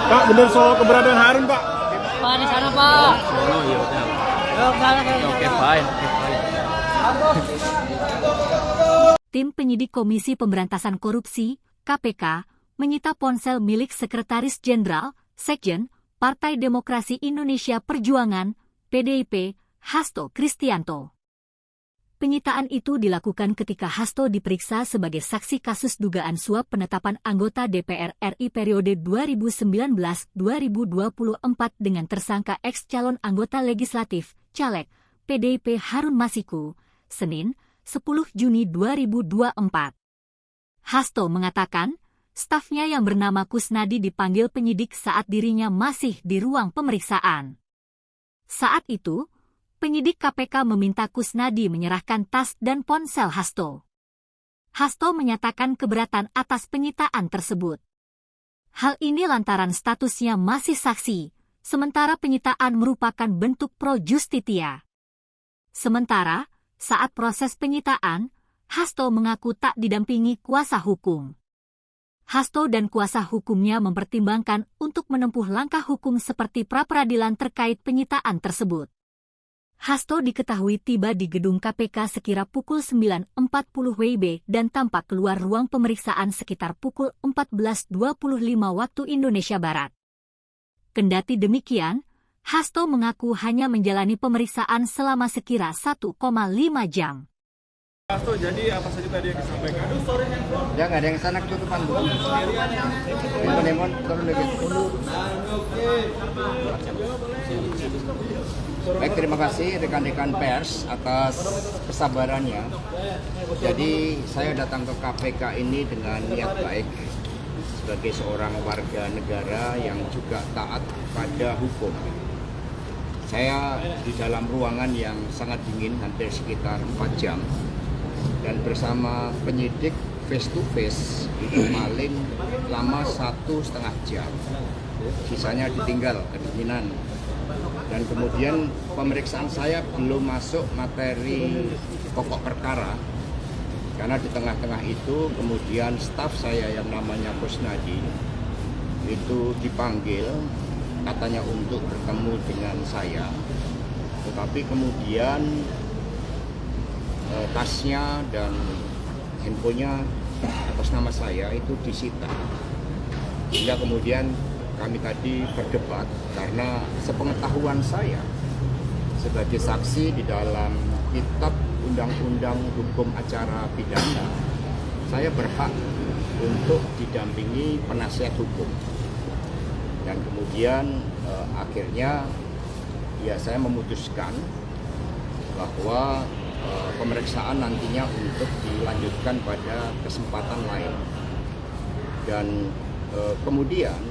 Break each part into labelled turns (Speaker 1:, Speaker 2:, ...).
Speaker 1: Pak, bener soal keberadaan Harun, Pak?
Speaker 2: Pak, di sana, Pak.
Speaker 1: Oh, iya, betul.
Speaker 2: Oke, fine.
Speaker 3: Tim penyidik Komisi Pemberantasan Korupsi, KPK, menyita ponsel milik Sekretaris Jenderal, Sekjen, Partai Demokrasi Indonesia Perjuangan, PDIP, Hasto Kristianto. Penyitaan itu dilakukan ketika Hasto diperiksa sebagai saksi kasus dugaan suap penetapan anggota DPR RI periode 2019-2024 dengan tersangka ex-calon anggota legislatif, caleg, PDIP Harun Masiku, Senin, 10 Juni 2024. Hasto mengatakan, stafnya yang bernama Kusnadi dipanggil penyidik saat dirinya masih di ruang pemeriksaan. Saat itu, penyidik KPK meminta Kusnadi menyerahkan tas dan ponsel Hasto. Hasto menyatakan keberatan atas penyitaan tersebut. Hal ini lantaran statusnya masih saksi, sementara penyitaan merupakan bentuk pro justitia. Sementara, saat proses penyitaan, Hasto mengaku tak didampingi kuasa hukum. Hasto dan kuasa hukumnya mempertimbangkan untuk menempuh langkah hukum seperti pra-peradilan terkait penyitaan tersebut. Hasto diketahui tiba di gedung KPK sekira pukul 9.40 WIB dan tampak keluar ruang pemeriksaan sekitar pukul 14.25 waktu Indonesia Barat. Kendati demikian, Hasto mengaku hanya menjalani pemeriksaan selama sekira 1,5 jam.
Speaker 1: Hasto, jadi apa saja tadi yang disampaikan?
Speaker 4: Ya, nggak ada yang sana ketutupan, Bu. Handphone turun dikit. Baik, terima kasih rekan-rekan pers atas kesabarannya. Jadi saya datang ke KPK ini dengan niat baik sebagai seorang warga negara yang juga taat pada hukum. Saya di dalam ruangan yang sangat dingin, hampir sekitar 4 jam. Dan bersama penyidik face to face itu paling lama 1,5 jam. Sisanya ditinggal kedinginan. Dan kemudian pemeriksaan saya belum masuk materi pokok perkara. Karena di tengah-tengah itu kemudian staf saya yang namanya Kusnadi itu dipanggil katanya untuk bertemu dengan saya. Tetapi kemudian tasnya dan handphonenya atas nama saya itu disita. Sehingga kemudian kami tadi berdebat karena sepengetahuan saya sebagai saksi di dalam kitab Undang-Undang Hukum Acara Pidana, saya berhak untuk didampingi penasihat hukum. Dan kemudian akhirnya ya saya memutuskan bahwa pemeriksaan nantinya untuk dilanjutkan pada kesempatan lain. Dan kemudian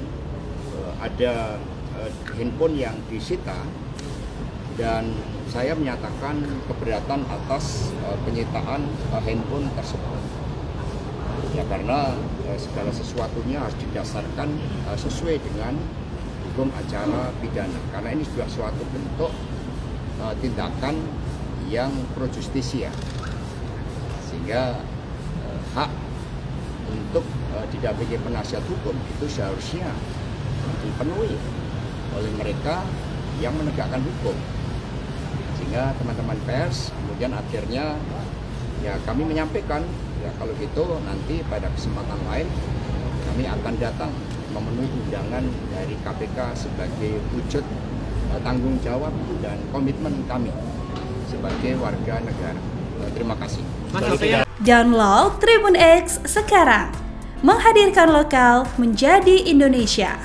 Speaker 4: ada handphone yang disita dan saya menyatakan keberatan atas penyitaan handphone tersebut. Ya karena segala sesuatunya harus didasarkan sesuai dengan hukum acara pidana. Karena ini juga suatu bentuk tindakan yang pro justisia. Sehingga hak untuk didampingi penasihat hukum itu seharusnya dipenuhi oleh mereka yang menegakkan hukum. Sehingga teman-teman pers kemudian akhirnya ya kami menyampaikan ya kalau gitu nanti pada kesempatan lain kami akan datang memenuhi undangan dari KPK sebagai wujud tanggung jawab dan komitmen kami sebagai warga negara. Terima kasih.
Speaker 5: Download Tribun X sekarang, menghadirkan lokal menjadi Indonesia.